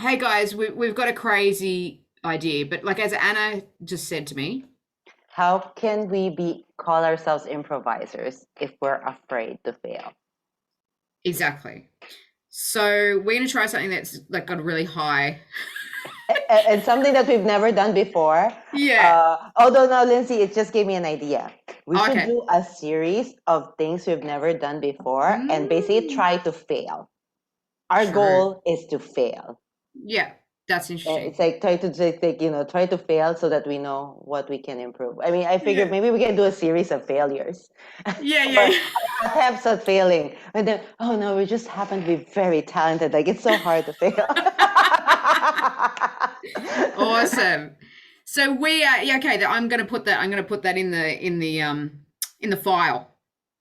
hey guys, we've got a crazy idea, but like as Anna just said to me, How can we be call ourselves improvisers if we're afraid to fail? exactly. So we're gonna try something that's like got a really high. And something that we've never done before. Yeah. Although now, Lindsay, it just gave me an idea. We should Okay. do a series of things we've never done before and basically Mm, try to fail. Our true. goal is to fail. Yeah, that's interesting. It's like try to just like try to fail so that we know what we can improve. I mean, I figured Yeah. maybe we can do a series of failures Yeah, yeah, or yeah. attempts at failing, and then oh no, we just happen to be very talented. Like it's so hard to fail. Awesome. So we are yeah, okay, I'm gonna put that in the file.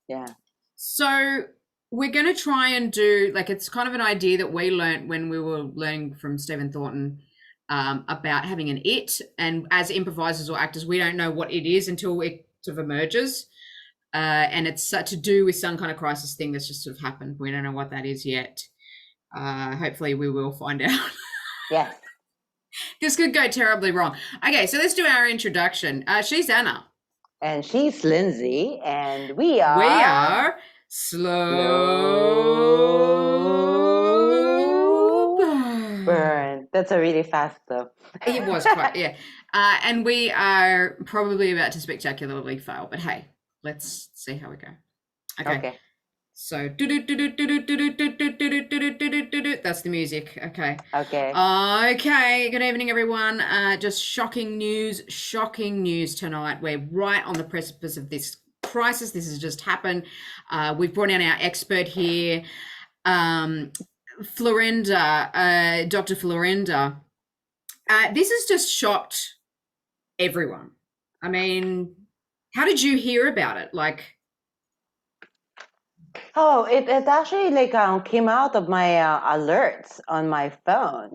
Yeah. So we're going to try and do like it's kind of an idea that we learned when we were learning from Stephen Thornton about having an it, and as improvisers or actors, we don't know what it is until it sort of emerges, and it's to do with some kind of crisis thing that's just sort of happened. We don't know what that is yet. Hopefully, we will find out. Yes. This could go terribly wrong. Okay, so let's do our introduction. She's Anna. And she's Lindsay, and we We are are slow slow burn. burn. That's a really fast though. It was quite, yeah. And we are probably about to spectacularly fail, but hey, let's see how we go. Okay. Okay. So that's the music. Okay. Okay. Okay. Good evening, everyone. Just shocking news tonight. We're right on the precipice of this crisis. This has just happened. We've brought in our expert here, um, Dr. Florenda. This has just shocked everyone. I mean, how did you hear about it? Like, Oh, it actually like came out of my alerts on my phone,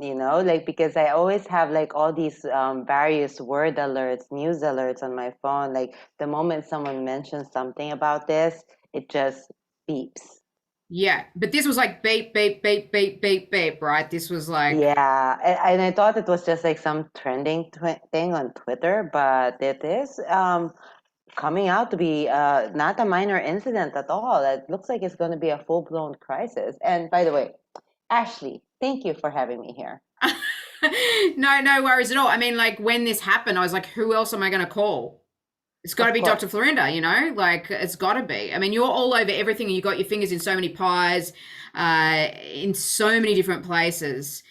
like because I always have like all these various word alerts, news alerts on my phone. Like the moment someone mentions something about this, it just beeps. yeah, but this was like beep, beep, beep, beep, beep, beep, right? This was like, Yeah, and I thought it was just like some trending thing on Twitter, but it is coming out to be not a minor incident at all. It looks like it's going to be a full-blown crisis. And by the way, Ashley, thank you for having me here. no worries at all. I mean, like when this happened, I was like, who else am I going to call? It's got to Of be course. Dr. Florinda, like it's got to be. I mean, you're all over everything and you got your fingers in so many pies, in so many different places.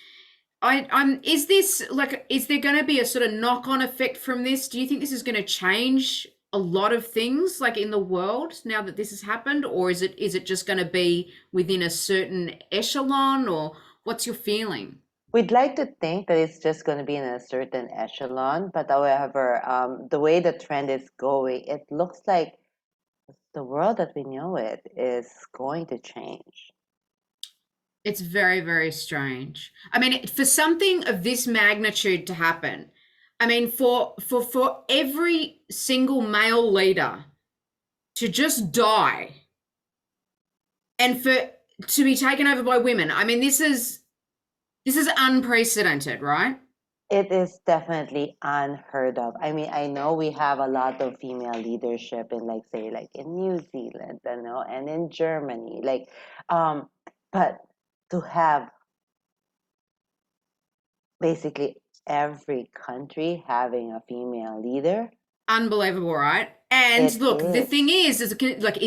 Is this like, is there going to be a sort of knock on effect from this? Do you think this is going to change a lot of things like in the world now that this has happened? Or is it just going to be within a certain echelon, or what's your feeling? We'd like to think that it's just going to be in a certain echelon, but however, the way the trend is going, it looks like the world that we know it is going to change. It's very, very strange. I mean, for something of this magnitude to happen, I mean, for every single male leader to just die and for to be taken over by women, I mean, this is unprecedented, right? It is definitely unheard of. I mean, I know we have a lot of female leadership in, like, say, like in New Zealand, and in Germany, um, but to have basically every country having a female leader, Unbelievable, right? And it look, the thing is. is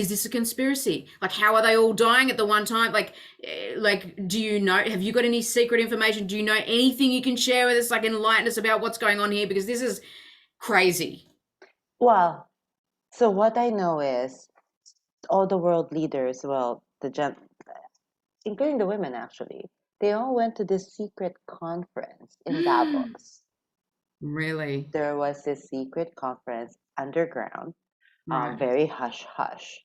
this a conspiracy? Like, how are they all dying at the one time? Like, do you know? Have you got any secret information? Do you know anything you can share with us? Like, enlighten us about what's going on here because this is crazy. Well, so what I know is all the world leaders, well, including the women actually, they all went to this secret conference in Davos. Really? There was this secret conference underground, Right. very hush hush.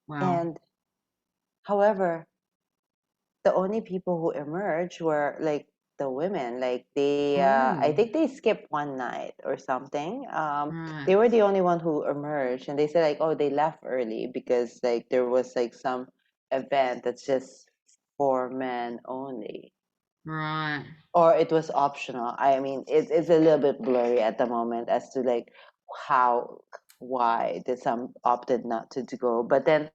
Wow. And however, the only people who emerged were like the women. Like I Oh, think they skipped one night or something. right. They were the only one who emerged, and they said like, oh, they left early because like there was like some event that's just for men only. Right. or it was optional. I mean, it's a little bit blurry at the moment as to like how, why did some opted not to go. But then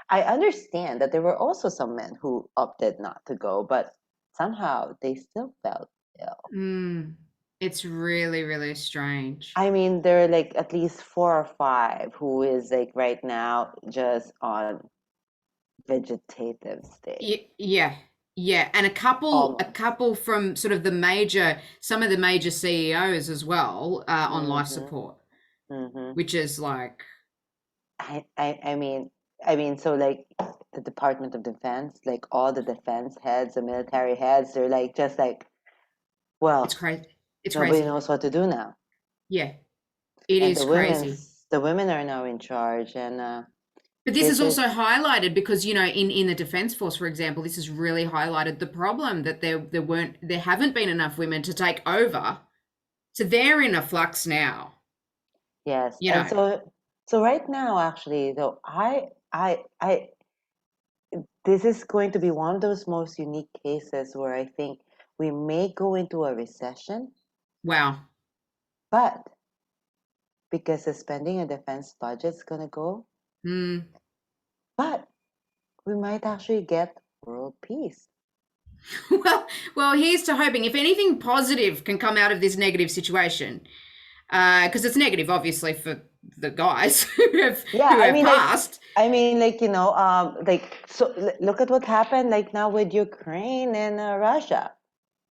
I understand that there were also some men who opted not to go, but somehow they still felt ill. Mm. It's really, really strange. I mean, there are like at least 4 or 5 who is like right now just on vegetative state, Yeah. Yeah. And a almost. couple from sort of some of the major CEOs as well, on life Mm-hmm. support, Mm-hmm. which is like, I mean, so like the Department of Defense, like all the defense heads, the military heads, they're like just like, it's well, crazy. It's nobody crazy. knows what to do now, Yeah. It and is crazy. the women are now in charge, and But this is this also is highlighted because, in the defense force, for example, this has really highlighted the problem that there haven't been enough women to take over. So they're in a flux now, yes, you and know. so right now actually, though, I this is going to be one of those most unique cases where I think we may go into a recession, Wow. but because the spending and defense budget is going to go, Mm. but we might actually get world peace. Well, well, here's to hoping if anything positive can come out of this negative situation, because it's negative, obviously, for the guys Yeah, who have passed. like like so. Look at what happened, like now with Ukraine and Russia.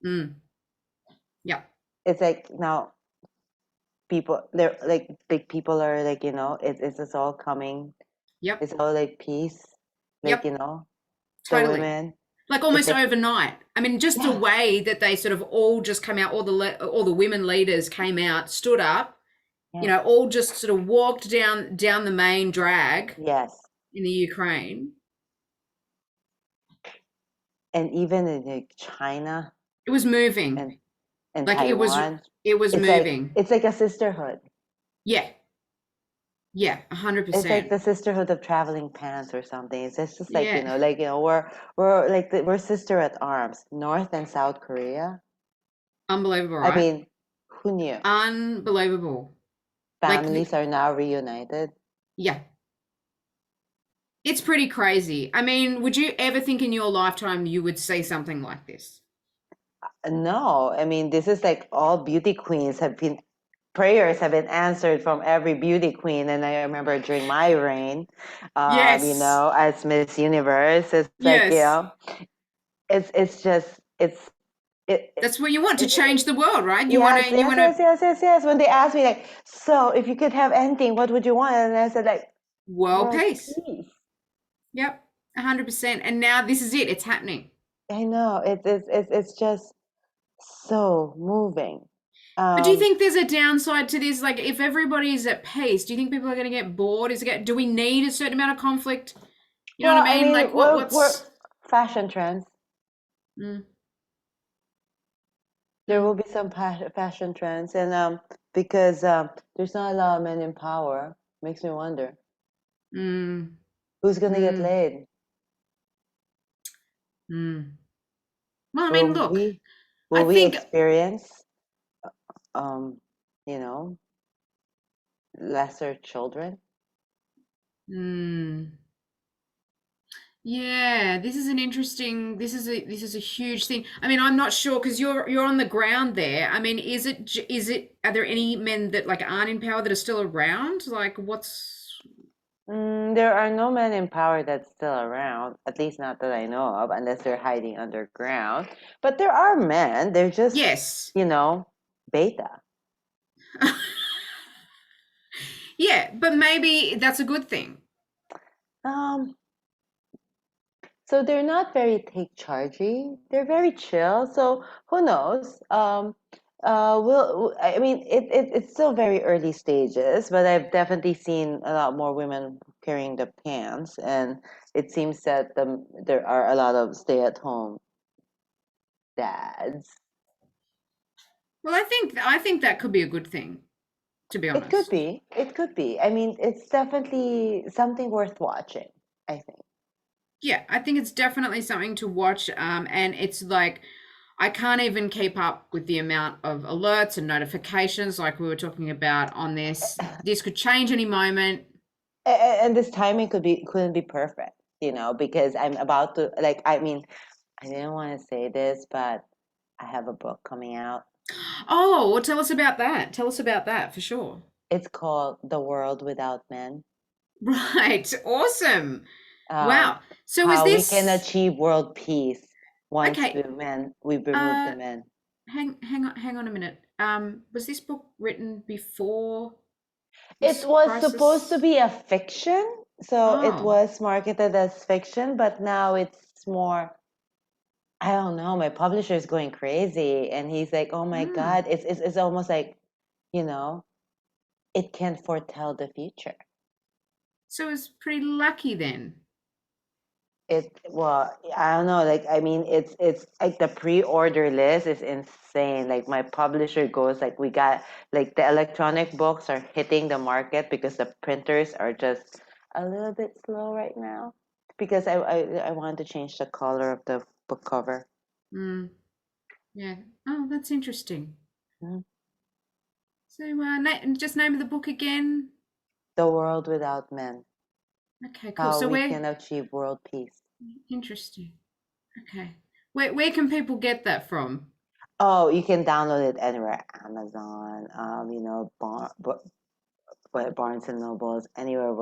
Mm. Yeah. It's like now people, they're like big people are like it's all coming. Yep. It's all like peace, like Yep. the Totally. women. Like It's almost like overnight. I mean, just the yeah, way that they sort of all just came out, all the women leaders came out, stood up, yeah, all just sort of walked down the main drag yes, in the Ukraine. and even in like China It was moving. and Like Taiwan, it was moving. it's like a sisterhood. Yeah. Yeah, It's like 100%. the sisterhood of traveling pants or something. It's just like Yeah. we're like we're sister at arms, North and South Korea. Unbelievable, I right? mean, who knew? Unbelievable. Like Families are now reunited. yeah. It's pretty crazy. I mean, would you ever think in your lifetime you would see something like this? No, I mean this is like all beauty queens have been prayers have been answered from every beauty queen. And I remember during my reign, Yes. as Miss Universe, it's like Yes. it's just it, That's what you want to change it the world, right? yes, You yes, want yes, to yes, yes, yes. When they asked me like, so if you could have anything, what would you want? And I said like, world world peace. peace. Yep. 100%. And now this is it. It's happening. I know it's just so moving. But do you Um, think there's a downside to this? Like, if everybody's at peace, do you think people are going to get bored? Do we need a certain amount of conflict? You know well, what I I mean? mean, Like, we're what's, fashion trends. mm, There mm, will be some fashion trends, and because there's not a lot of men in power, makes me wonder mm, who's gonna get mm, laid. mm. Well, I mean, Will look, we I will we think, experience um you know lesser children? mm, yeah, this is a huge thing. I mean, I'm not sure because you're on the ground there. I mean, are there any men that like aren't in power that are still around? Like, what's, There are no men in power that's still around, at least not that I know of, unless they're hiding underground. But there are men. They're just, yes. beta. Yeah, but maybe that's a good thing. Um, so they're not very take chargey. They're very chill. So who knows? I mean, it's still very early stages, but I've definitely seen a lot more women carrying the pants, and it seems that there are a lot of stay-at-home dads. Well, I think that could be a good thing, to be It could honest. be. It could be. I mean, it's definitely something worth watching, I think. Yeah, I think it's definitely something to watch. And it's like I can't even keep up with the amount of alerts and notifications like we were talking about on this. This could change any moment. And this timing couldn't be perfect, because I'm about to, like, I mean, I didn't want to say this, but I have a book coming out. Oh, well, tell us about that. Tell us about that for sure. It's called The World Without Men. Right. Awesome. Um, Wow. So is how we can this achieve world peace once okay? we remove the Uh, men. hang on a minute. Was this book written before It this was supposed to crisis? be a fiction, so it Oh, was marketed as fiction, but now it's more. I don't know. My publisher is going crazy, and he's like, "Oh my hmm. God, it's almost like, you know, it can foretell the future." So it's pretty lucky then. Well, I don't know. Like, I mean, it's like the pre-order list is insane. Like, my publisher goes like, we got like the electronic books are hitting the market because the printers are just a little bit slow right now. Because I wanted to change the color of the book cover. Mm, yeah. Oh, that's interesting. Mhm. So, just name of the book again. The World Without Men: Okay, cool. How So We where Can Achieve World Peace. interesting. Okay. Where can people get that from? Oh, you can download it anywhere. Amazon, Barnes and Nobles, anywhere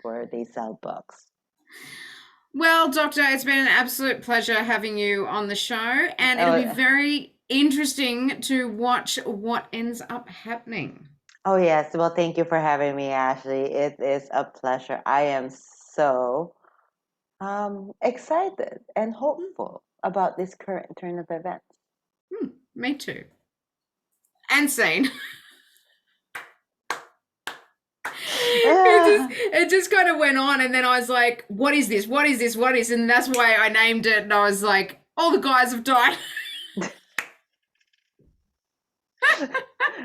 where they sell books. Well, Doctor, it's been an absolute pleasure having you on the show, and it'll be Oh, very interesting to watch what ends up happening. oh yes. Well, thank you for having me, Ashley. It is a pleasure. I am so excited and hopeful about this current turn of events. Me too. And sane. It just kind of went on, and then I was like, "What is this? What is this? What is?" And that's why I named it. And I was like, "All the guys have died."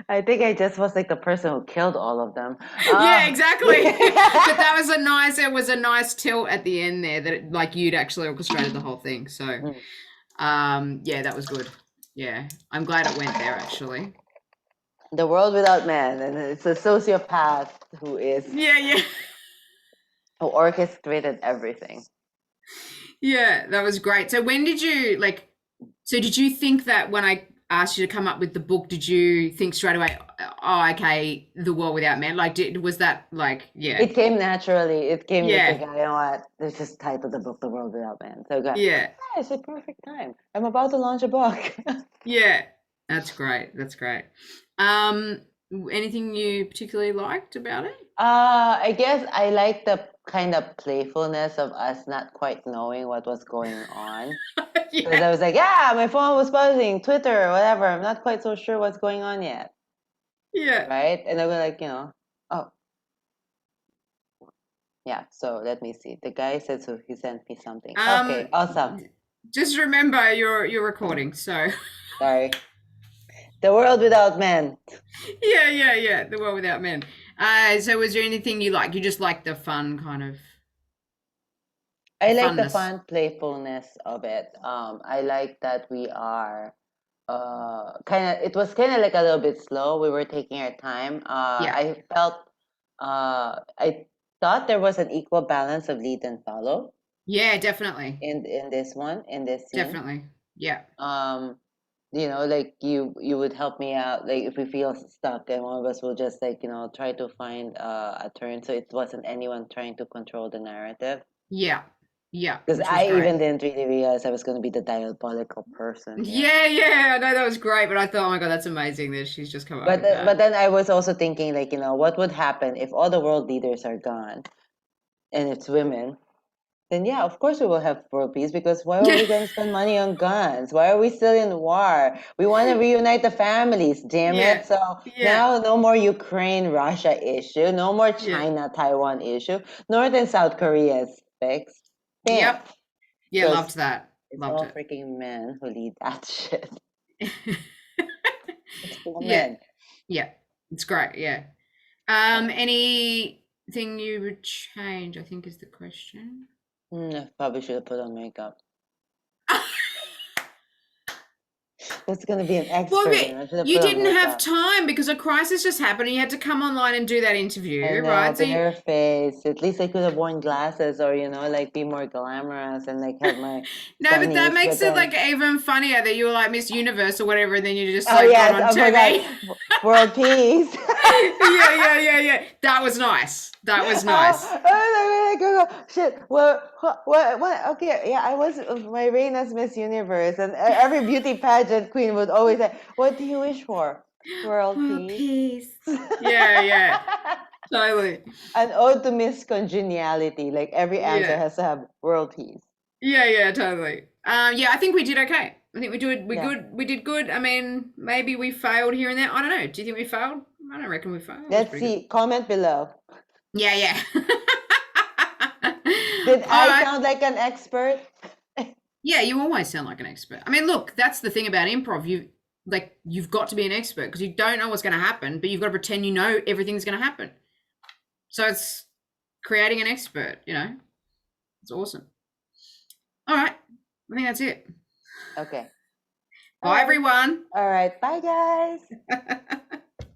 I think I just was like the person who killed all of them. Yeah, exactly. But that was a nice. It was a nice tilt at the end there that like you'd actually orchestrated the whole thing. So, Mm. yeah, that was good. Yeah, I'm glad it went there actually. The World Without Man, and it's a sociopath Yeah, yeah. who orchestrated everything. Yeah, that was great. So when did you like so did you think that when I asked you to come up with the book, did you think straight away, oh, okay, The World Without Men? Like was that like yeah. It came naturally. It came just Yeah. like, you know what? Let's just title the book The World Without Man. So I go, Yeah. yeah, it's a perfect time. I'm about to launch a book. Yeah. That's great. That's great. Um anything you particularly liked about it? I guess I like the kind of playfulness of us not quite knowing what was going on. Because Yeah. I was like, yeah, my phone was buzzing, Twitter, or whatever. I'm not quite so sure what's going on yet. Yeah. Right? And I was like, oh, yeah. So let me see. The guy said so he sent me something. Okay, Um awesome. just remember you're recording. So Sorry. The World Without Men. yeah. The World Without Men. So was there anything you like? You just like the fun kind of the I like the funness. fun playfulness of it. I like that we are kind of. It was kind of like a little bit slow. We were taking our time. Yeah. I felt. I thought there was an equal balance of lead and follow Yeah, definitely. in this one in this scene. Definitely. Yeah. Um, like you would help me out. Like if we feel stuck, and one of us will just like try to find a turn. So it wasn't anyone trying to control the narrative. Yeah. Yeah. Because Which was I great. even didn't really realize I was going to be the diabolical person. Yeah. Yeah. I know that was great, but I thought, oh my God, that's amazing that she's just come up But with but that. then I was also thinking like what would happen if all the world leaders are gone and it's women? Then yeah, of course we will have world peace because why are Yeah. we going to spend money on guns? Why are we still in war? We want to reunite the families, damn Yeah. it. So Yeah. now no more Ukraine Russia issue, no more Yeah. China Taiwan issue, North and South Korea is fixed. Bam. Yep. Yeah. Because Loved that. it's Loved all it. freaking men who lead that shit. It's Yeah. women. Yeah. It's great. Yeah. Anything you would change, I think is the question. I probably should have put on makeup. was going to be an Well, expert, you know. I should have you put on didn't have makeup. time because a crisis just happened and you had to come online and do that I interview, know, right? So you, bare face. At least I could have worn glasses or, you know, like be more glamorous and like have my no, but that sunnies. But makes it then, like even funnier that you were like Miss Universe or whatever, and then you just oh like got yes, on I TV. forgot. World peace. Yeah. That was nice. That was nice. Shit. What? Okay, yeah, I was my reign as Miss Universe, and every beauty pageant queen would always say, "What do you wish for? World World peace." peace. Yeah. Totally. An ode to Miss Congeniality. Like every answer Yeah. has to have world peace. Yeah, totally. Yeah, I think we did okay. I think Yeah. we did good. I mean, maybe we failed here and there. I don't know. Do you think we failed? I don't reckon we failed. It was Let's pretty good. see. Comment below. Yeah. Did All I right. sound like an expert? Yeah, you always sound like an expert. I mean, look, that's the thing about improv. You've got to be an expert because you don't know what's going to happen, but you've got to pretend you know everything's going to happen. So it's creating an expert, you know. It's awesome. All right. I think that's it. Okay. All Bye right. everyone. All right. Bye, guys.